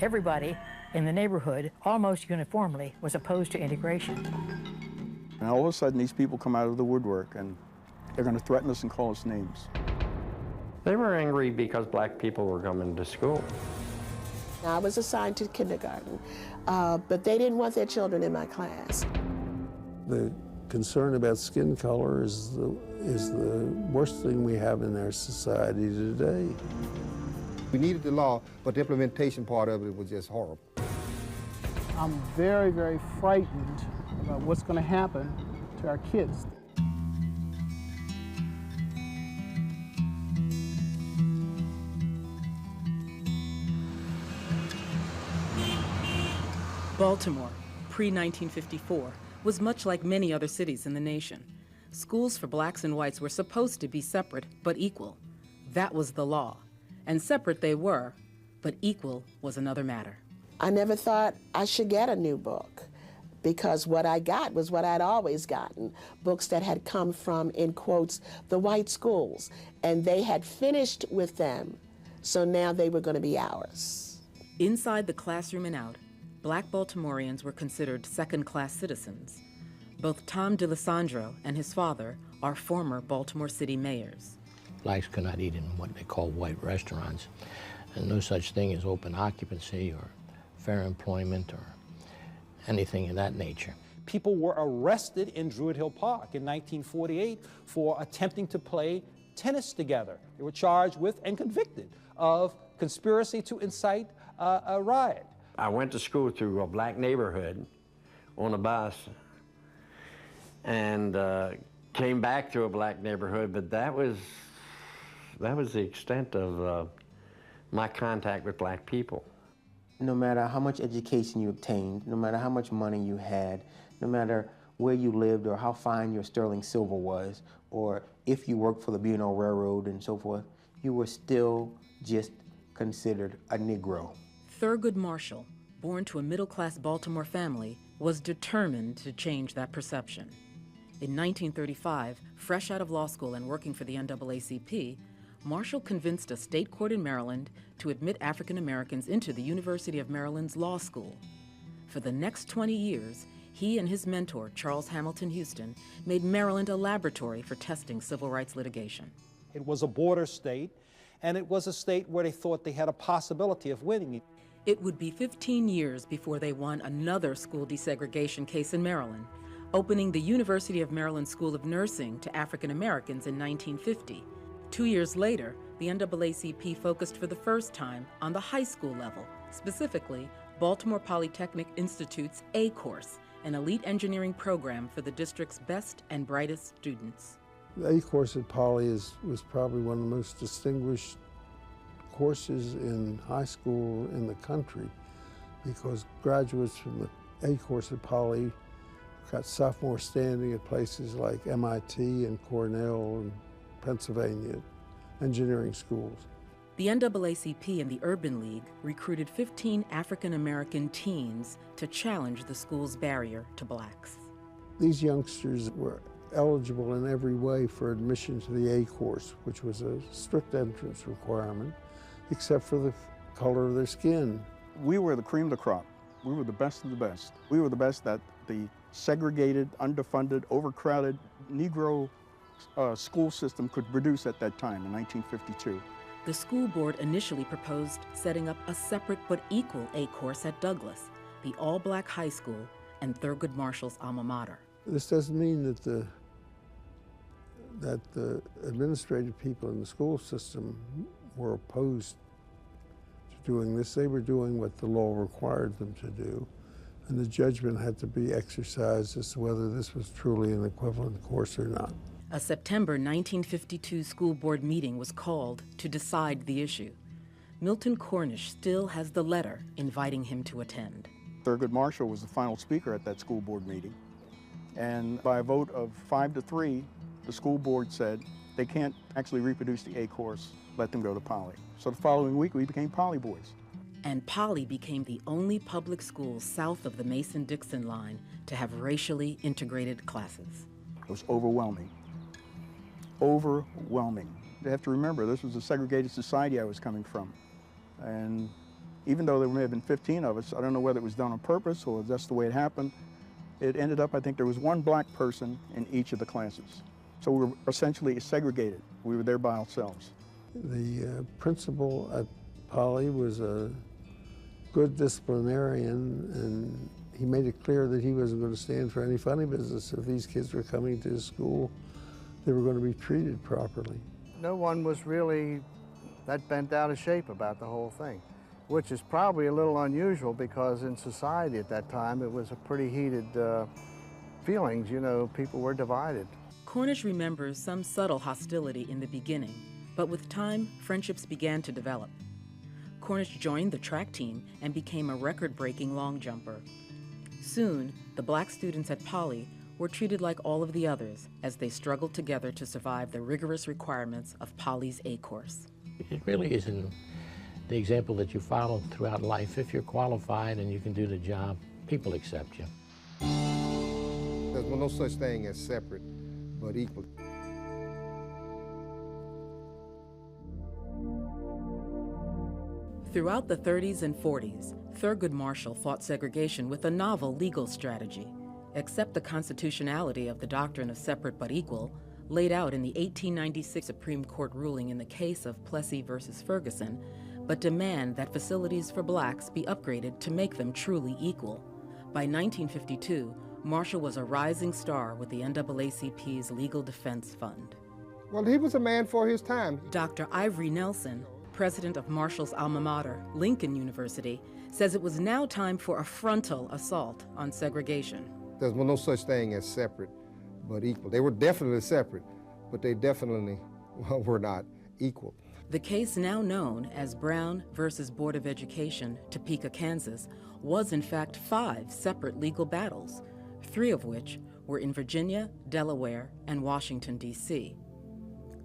Everybody in the neighborhood, almost uniformly, was opposed to integration. And all of a sudden, these people come out of the woodwork, and they're going to threaten us and call us names. They were angry because black people were coming to school. I was assigned to kindergarten, but they didn't want their children in my class. The concern about skin color is the worst thing we have in our society today. We needed the law, but the implementation part of it was just horrible. I'm very, very frightened about what's going to happen to our kids. Baltimore, pre-1954, was much like many other cities in the nation. Schools for blacks and whites were supposed to be separate but equal. That was the law. And separate they were, but equal was another matter. I never thought I should get a new book, because what I got was what I'd always gotten, books that had come from, in quotes, the white schools, and they had finished with them, so now they were going to be ours. Inside the classroom and out, black Baltimoreans were considered second-class citizens. Both Tom DeLisandro and his father are former Baltimore City mayors. Blacks could not eat in what they call white restaurants, and no such thing as open occupancy or fair employment or anything of that nature. People were arrested in Druid Hill Park in 1948 for attempting to play tennis together. They were charged with and convicted of conspiracy to incite a riot. I went to school through a black neighborhood on a bus and came back through a black neighborhood, but that was the extent of my contact with black people. No matter how much education you obtained, no matter how much money you had, no matter where you lived or how fine your sterling silver was, or if you worked for the B&O Railroad and so forth, you were still just considered a Negro. Thurgood Marshall, born to a middle-class Baltimore family, was determined to change that perception. In 1935, fresh out of law school and working for the NAACP, Marshall convinced a state court in Maryland to admit African Americans into the University of Maryland's law school. For the next 20 years, he and his mentor, Charles Hamilton Houston, made Maryland a laboratory for testing civil rights litigation. It was a border state, and it was a state where they thought they had a possibility of winning. It would be 15 years before they won another school desegregation case in Maryland, opening the University of Maryland School of Nursing to African Americans in 1950. 2 years later, the NAACP focused for the first time on the high school level, specifically Baltimore Polytechnic Institute's A course, an elite engineering program for the district's best and brightest students. The A course at Poly was probably one of the most distinguished courses in high school in the country, because graduates from the A course at Poly got sophomore standing at places like MIT and Cornell and Pennsylvania engineering schools. The NAACP and the Urban League recruited 15 African American teens to challenge the school's barrier to blacks. These youngsters were eligible in every way for admission to the A course, which was a strict entrance requirement, except for the color of their skin. We were the cream of the crop. We were the best of the best. We were the best that the segregated, underfunded, overcrowded Negro school system could produce at that time in 1952. The school board initially proposed setting up a separate but equal A course at Douglas, the all-black high school and Thurgood Marshall's alma mater. This doesn't mean that the administrative people in the school system were opposed to doing this. They were doing what the law required them to do, and the judgment had to be exercised as to whether this was truly an equivalent course or not. A September 1952 school board meeting was called to decide the issue. Milton Cornish still has the letter inviting him to attend. Thurgood Marshall was the final speaker at that school board meeting, and by a vote of 5-3, the school board said they can't actually reproduce the A course, let them go to Poly. So the following week, we became Poly boys. And Poly became the only public school south of the Mason-Dixon line to have racially integrated classes. It was overwhelming. Overwhelming. You have to remember, this was a segregated society I was coming from. And even though there may have been 15 of us, I don't know whether it was done on purpose or that's the way it happened. It ended up, I think there was one black person in each of the classes. So we were essentially segregated. We were there by ourselves. The principal at Poly was a good disciplinarian, and he made it clear that he wasn't going to stand for any funny business. If these kids were coming to his school, they were going to be treated properly. No one was really that bent out of shape about the whole thing, which is probably a little unusual because in society at that time it was a pretty heated feelings, you know, people were divided. Cornish remembers some subtle hostility in the beginning, but with time, friendships began to develop. Cornish joined the track team and became a record-breaking long jumper. Soon, the black students at Poly were treated like all of the others as they struggled together to survive the rigorous requirements of Poly's A course. It really isn't the example that you follow throughout life. If you're qualified and you can do the job, people accept you. There's no such thing as separate but equal. Throughout the 30s and 40s, Thurgood Marshall fought segregation with a novel legal strategy. Accept the constitutionality of the doctrine of separate but equal, laid out in the 1896 Supreme Court ruling in the case of Plessy versus Ferguson, but demand that facilities for blacks be upgraded to make them truly equal. By 1952, Marshall was a rising star with the NAACP's Legal Defense Fund. Well, he was a man for his time. Dr. Ivory Nelson, president of Marshall's alma mater, Lincoln University, says it was now time for a frontal assault on segregation. There's no such thing as separate but equal. They were definitely separate, but they definitely were not equal. The case, now known as Brown versus Board of Education, Topeka, Kansas, was in fact 5 separate legal battles, 3 of which were in Virginia, Delaware, and Washington, D.C.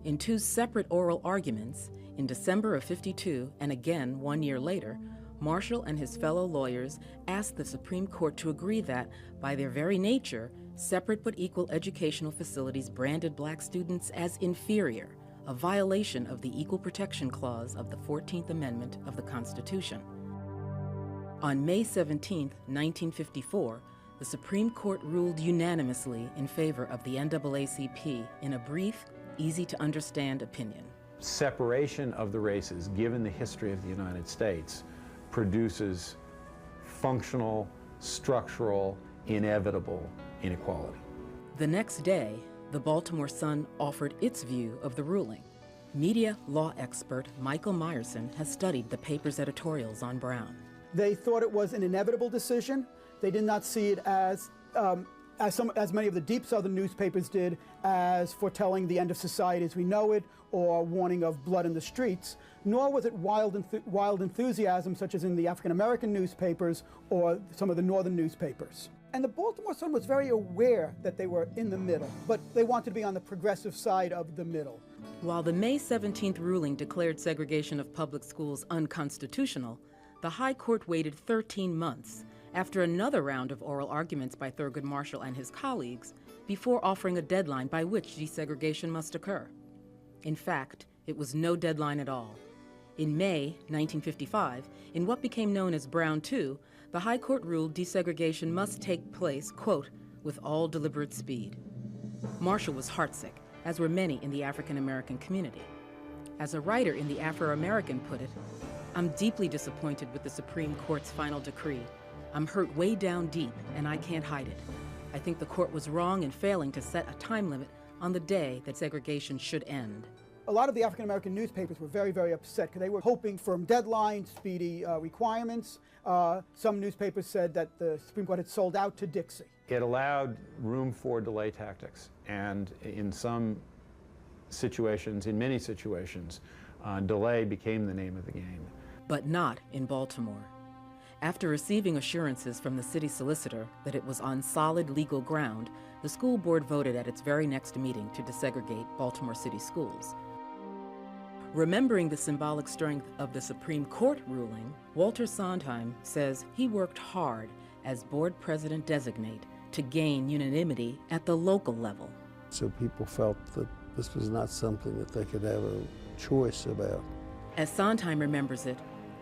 In 2 separate oral arguments, in December of '52 and again 1 year later, Marshall and his fellow lawyers asked the Supreme Court to agree that, by their very nature, separate but equal educational facilities branded black students as inferior, a violation of the Equal Protection Clause of the 14th Amendment of the Constitution. On May 17, 1954, the Supreme Court ruled unanimously in favor of the NAACP in a brief, easy-to-understand opinion. Separation of the races, given the history of the United States, produces functional, structural, inevitable inequality. The next day, the Baltimore Sun offered its view of the ruling. Media law expert Michael Meyerson has studied the paper's editorials on Brown. They thought it was an inevitable decision. They did not see it as many of the deep Southern newspapers did, as foretelling the end of society as we know it, or warning of blood in the streets, nor was it wild enthusiasm such as in the African American newspapers or some of the northern newspapers. And the Baltimore Sun was very aware that they were in the middle, but they wanted to be on the progressive side of the middle. While the May 17th ruling declared segregation of public schools unconstitutional, the High Court waited 13 months after another round of oral arguments by Thurgood Marshall and his colleagues before offering a deadline by which desegregation must occur. In fact, it was no deadline at all. In May 1955, in what became known as Brown II, the High Court ruled desegregation must take place, quote, with all deliberate speed. Marshall was heartsick, as were many in the African American community. As a writer in the Afro-American put it, "I'm deeply disappointed with the Supreme Court's final decree. I'm hurt way down deep, and I can't hide it. I think the court was wrong in failing to set a time limit on the day that segregation should end." A lot of the African American newspapers were very, very upset because they were hoping for deadlines, speedy requirements. Some newspapers said that the Supreme Court had sold out to Dixie. It allowed room for delay tactics, and in some situations, in many situations, delay became the name of the game. But not in Baltimore. After receiving assurances from the city solicitor that it was on solid legal ground, the school board voted at its very next meeting to desegregate Baltimore City schools. Remembering the symbolic strength of the Supreme Court ruling, Walter Sondheim says he worked hard as board president designate to gain unanimity at the local level. So people felt that this was not something that they could have a choice about. As Sondheim remembers it,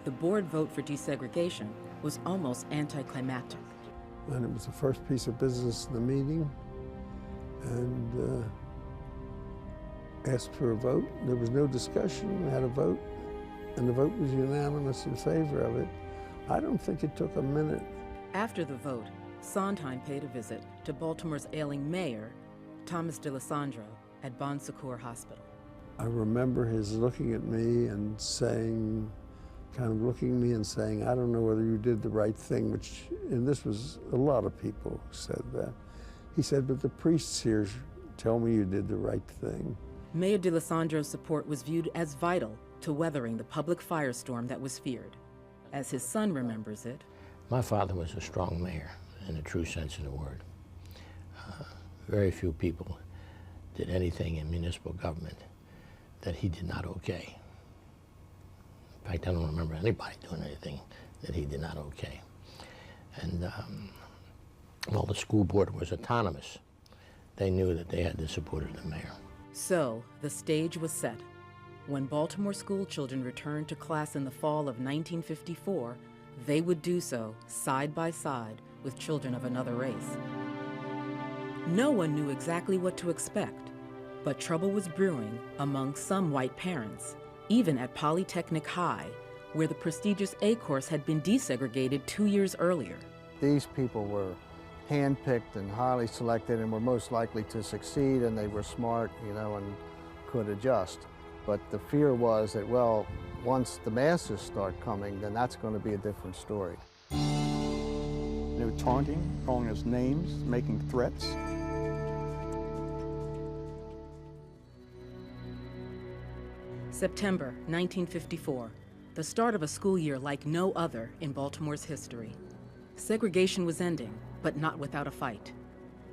The board vote for desegregation was almost anticlimactic. And it was the first piece of business in the meeting, and asked for a vote. There was no discussion. We had a vote, and the vote was unanimous in favor of it. I don't think it took a minute. After the vote, Sondheim paid a visit to Baltimore's ailing mayor, Thomas DeLisandro, at Bon Secours Hospital. I remember his looking at me and saying, kind of looking at me and saying, I don't know whether you did the right thing, which, and this was a lot of people who said that. He said, but the priests here tell me you did the right thing. Mayor DeLisandro's support was viewed as vital to weathering the public firestorm that was feared. As his son remembers it, my father was a strong mayor in the true sense of the word. Very few people did anything in municipal government that he did not okay. In fact, I don't remember anybody doing anything that he did not okay. And while the school board was autonomous, they knew that they had the support of the mayor. So the stage was set. When Baltimore school children returned to class in the fall of 1954, they would do so side by side with children of another race. No one knew exactly what to expect, but trouble was brewing among some white parents, even at Polytechnic High, where the prestigious A course had been desegregated 2 years earlier. These people were handpicked and highly selected and were most likely to succeed, and they were smart, you know, and could adjust. But the fear was that, well, once the masses start coming, then that's going to be a different story. They were taunting, calling us names, making threats. September 1954, the start of a school year like no other in Baltimore's history. Segregation was ending, but not without a fight.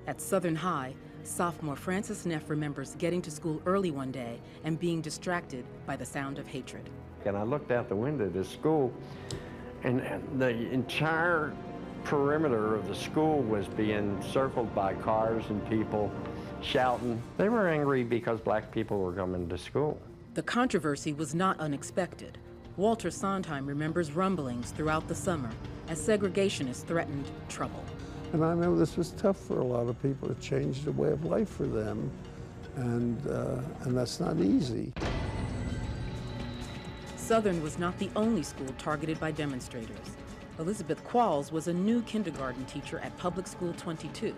At Southern High, sophomore Francis Neff remembers getting to school early one day and being distracted by the sound of hatred. And I looked out the window of the school, and the entire perimeter of the school was being circled by cars and people shouting. They were angry because black people were coming to school. The controversy was not unexpected. Walter Sondheim remembers rumblings throughout the summer as segregationists threatened trouble. And I know this was tough for a lot of people. It changed the way of life for them, and that's not easy. Southern was not the only school targeted by demonstrators. Elizabeth Qualls was a new kindergarten teacher at Public School 22.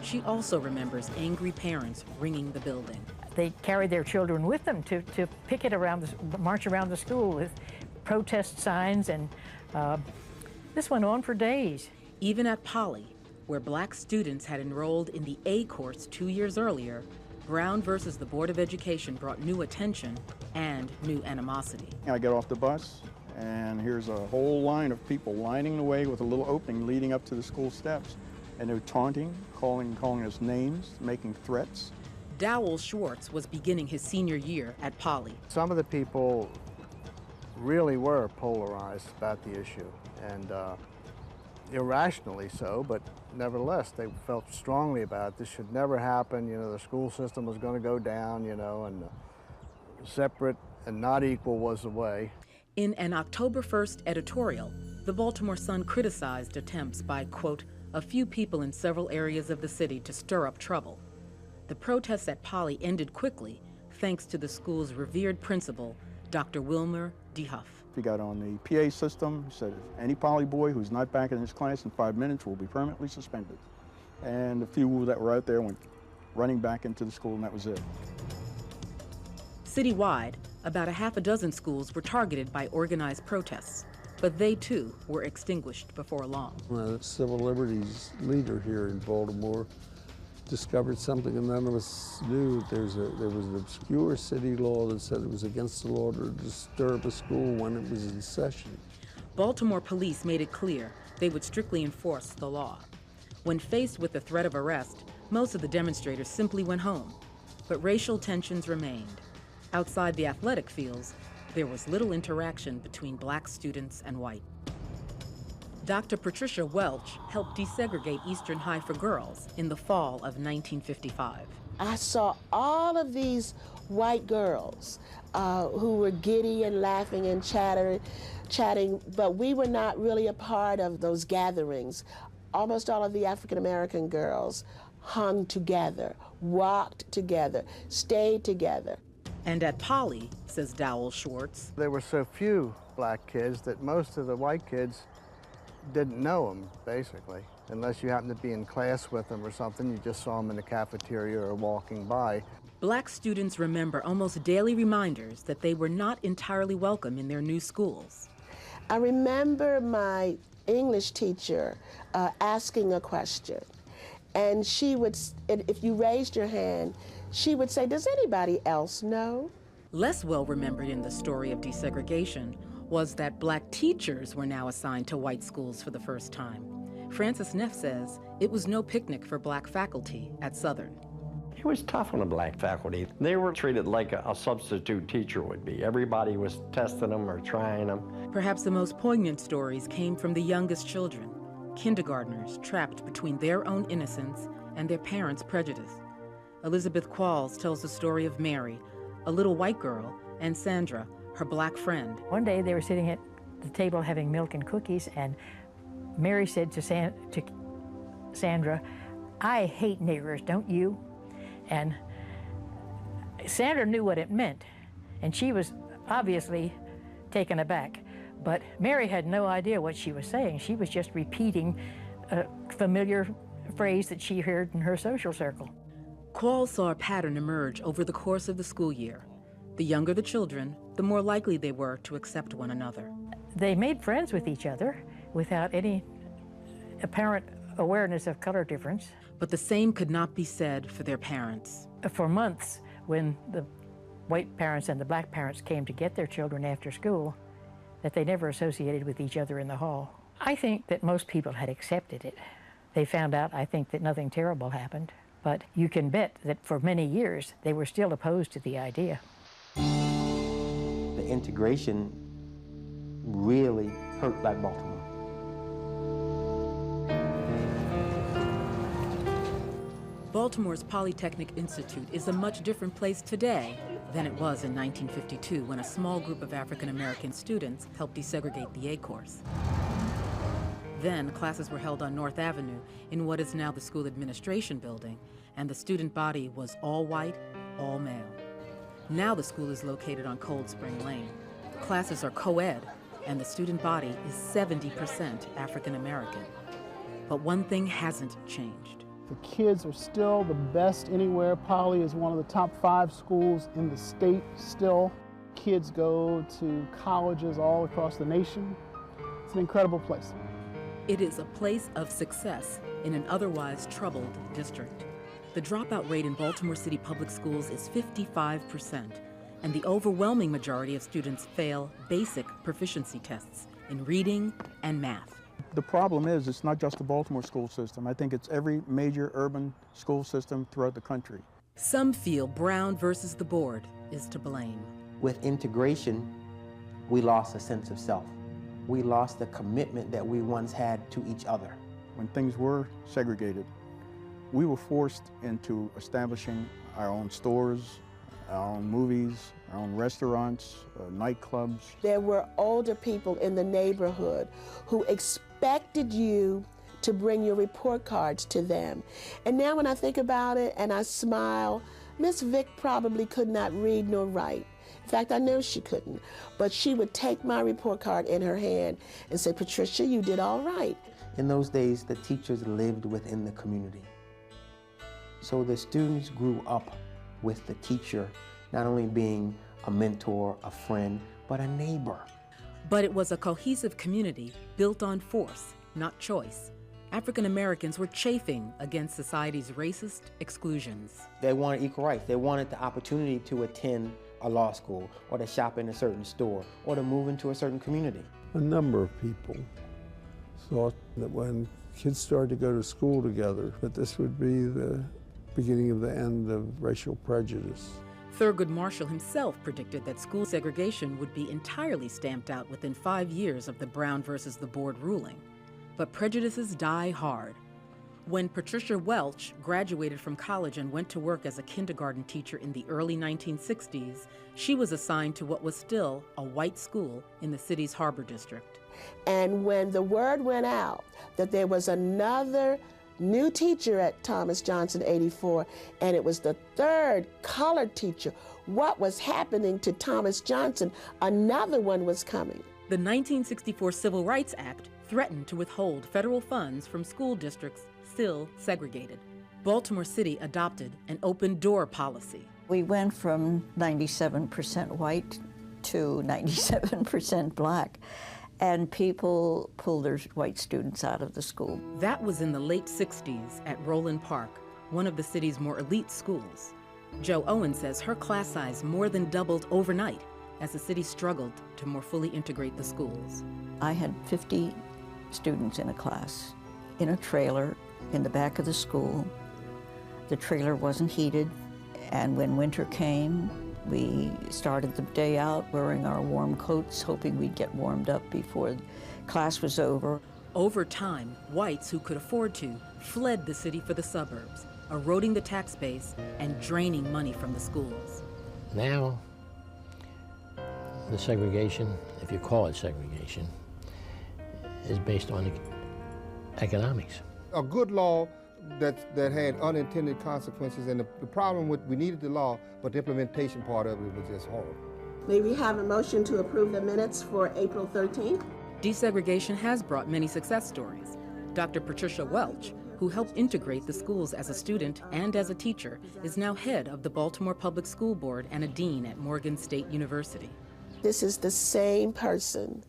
She also remembers angry parents ringing the building. They carried their children with them to picket around, march around the school with protest signs, and this went on for days. Even at Poly, where black students had enrolled in the A course 2 years earlier, Brown versus the Board of Education brought new attention and new animosity. I get off the bus, and here's a whole line of people lining the way with a little opening leading up to the school steps. And they were taunting, calling us names, making threats. Dowell Schwartz was beginning his senior year at Poly. Some of the people really were polarized about the issue, and irrationally so, but nevertheless, they felt strongly about it. This should never happen. You know, the school system was going to go down, you know, and separate and not equal was the way. In an October 1st editorial, the Baltimore Sun criticized attempts by, quote, a few people in several areas of the city to stir up trouble. The protests at Poly ended quickly, thanks to the school's revered principal, Dr. Wilmer D. Huff. He got on the PA system, said any Poly boy who's not back in his class in 5 minutes will be permanently suspended. And a few that were out there went running back into the school, and that was it. Citywide, about a half a dozen schools were targeted by organized protests, but they too were extinguished before long. A civil liberties leader here in Baltimore discovered something and none of us knew. There was an obscure city law that said it was against the law to disturb a school when it was in session. Baltimore police made it clear they would strictly enforce the law. When faced with the threat of arrest, most of the demonstrators simply went home. But racial tensions remained. Outside the athletic fields, there was little interaction between black students and white. Dr. Patricia Welch helped desegregate Eastern High for girls in the fall of 1955. I saw all of these white girls who were giddy and laughing and chattering, chatting, but we were not really a part of those gatherings. Almost all of the African American girls hung together, walked together, stayed together. And at Poly, says Dowell Schwartz, there were so few black kids that most of the white kids didn't know them, basically. Unless you happened to be in class with them or something, you just saw them in the cafeteria or walking by. Black students remember almost daily reminders that they were not entirely welcome in their new schools. I remember my English teacher asking a question, and she would, if you raised your hand, she would say, "Does anybody else know?" Less well remembered in the story of desegregation was that black teachers were now assigned to white schools for the first time. Francis Neff says it was no picnic for black faculty at Southern. It was tough on the black faculty. They were treated like a substitute teacher would be. Everybody was testing them or trying them. Perhaps the most poignant stories came from the youngest children, kindergartners trapped between their own innocence and their parents' prejudice. Elizabeth Qualls tells the story of Mary, a little white girl, and Sandra, her black friend. One day they were sitting at the table having milk and cookies, and Mary said to Sandra, "I hate niggers, don't you?" And Sandra knew what it meant, and she was obviously taken aback. But Mary had no idea what she was saying. She was just repeating a familiar phrase that she heard in her social circle. Qualls saw a pattern emerge over the course of the school year. The younger the children, the more likely they were to accept one another. They made friends with each other without any apparent awareness of color difference. But the same could not be said for their parents. For months, when the white parents and the black parents came to get their children after school, that they never associated with each other in the hall. I think that most people had accepted it. They found out, I think, that nothing terrible happened. But you can bet that for many years, they were still opposed to the idea. The integration really hurt Black Baltimore. Baltimore's Polytechnic Institute is a much different place today than it was in 1952 when a small group of African American students helped desegregate the A course. Then classes were held on North Avenue in what is now the school administration building, and the student body was all white, all male. Now the school is located on Cold Spring Lane. Classes are co-ed, and the student body is 70% African American. But one thing hasn't changed. The kids are still the best anywhere. Poly is one of the top 5 schools in the state still. Kids go to colleges all across the nation. It's an incredible place. It is a place of success in an otherwise troubled district. The dropout rate in Baltimore City public schools is 55%, and the overwhelming majority of students fail basic proficiency tests in reading and math. The problem is, it's not just the Baltimore school system. I think it's every major urban school system throughout the country. Some feel Brown versus the board is to blame. With integration, we lost a sense of self. We lost the commitment that we once had to each other. When things were segregated, we were forced into establishing our own stores, our own movies, our own restaurants, nightclubs. There were older people in the neighborhood who expected you to bring your report cards to them. And now when I think about it and I smile, Miss Vick probably could not read nor write. In fact, I know she couldn't, but she would take my report card in her hand and say, "Patricia, you did all right." In those days, the teachers lived within the community. So the students grew up with the teacher not only being a mentor, a friend, but a neighbor. But it was a cohesive community built on force, not choice. African Americans were chafing against society's racist exclusions. They wanted equal rights. They wanted the opportunity to attend a law school, or to shop in a certain store, or to move into a certain community. A number of people thought that when kids started to go to school together, that this would be the beginning of the end of racial prejudice. Thurgood Marshall himself predicted that school segregation would be entirely stamped out within 5 years of the Brown versus the board ruling. But prejudices die hard. When Patricia Welch graduated from college and went to work as a kindergarten teacher in the early 1960s, she was assigned to what was still a white school in the city's Harbor District. And when the word went out that there was another new teacher at Thomas Johnson 84, and it was the third colored teacher, what was happening to Thomas Johnson? Another one was coming. The 1964 Civil Rights Act threatened to withhold federal funds from school districts still segregated. Baltimore City adopted an open-door policy. We went from 97% white to 97% black, and people pulled their white students out of the school. That was in the late 60s at Roland Park, one of the city's more elite schools. Jo Owen says her class size more than doubled overnight as the city struggled to more fully integrate the schools. I had 50 students in a class, in a trailer in the back of the school. The trailer wasn't heated, and when winter came, we started the day out wearing our warm coats, hoping we'd get warmed up before class was over. Over time, whites who could afford to fled the city for the suburbs, eroding the tax base and draining money from the schools. Now, the segregation, if you call it segregation, is based on economics. A good law that had unintended consequences, and the problem with, we needed the law, but the implementation part of it was just horrible. May we have a motion to approve the minutes for April 13th? Desegregation has brought many success stories. Dr. Patricia Welch, who helped integrate the schools as a student and as a teacher, is now head of the Baltimore Public School Board and a dean at Morgan State University. This is the same person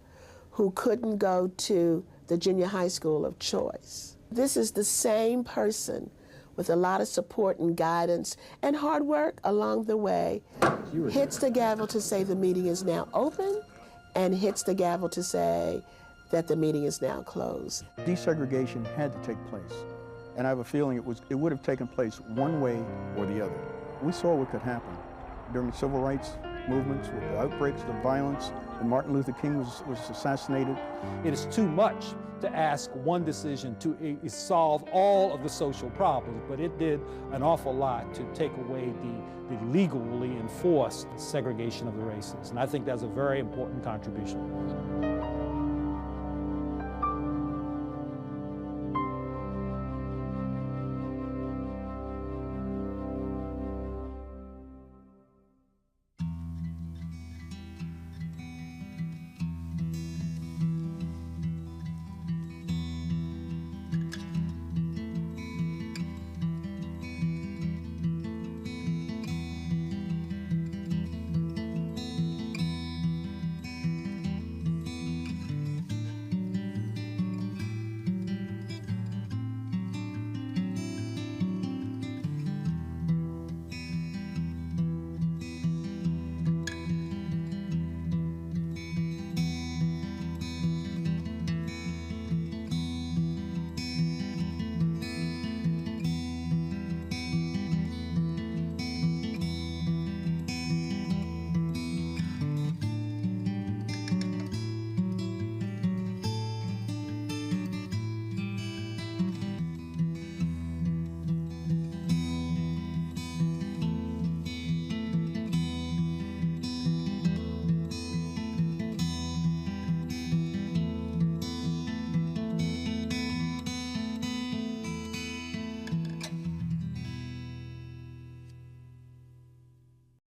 who couldn't go to the junior high school of choice. This is the same person with a lot of support and guidance and hard work along the way, hits the gavel to say the meeting is now open and hits the gavel to say that the meeting is now closed. Desegregation had to take place, and I have a feeling it would have taken place one way or the other. We saw what could happen during the civil rights movements with the outbreaks of violence when Martin Luther King was assassinated. It is too much to ask one decision to solve all of the social problems, but it did an awful lot to take away the legally enforced segregation of the races, and I think that's a very important contribution.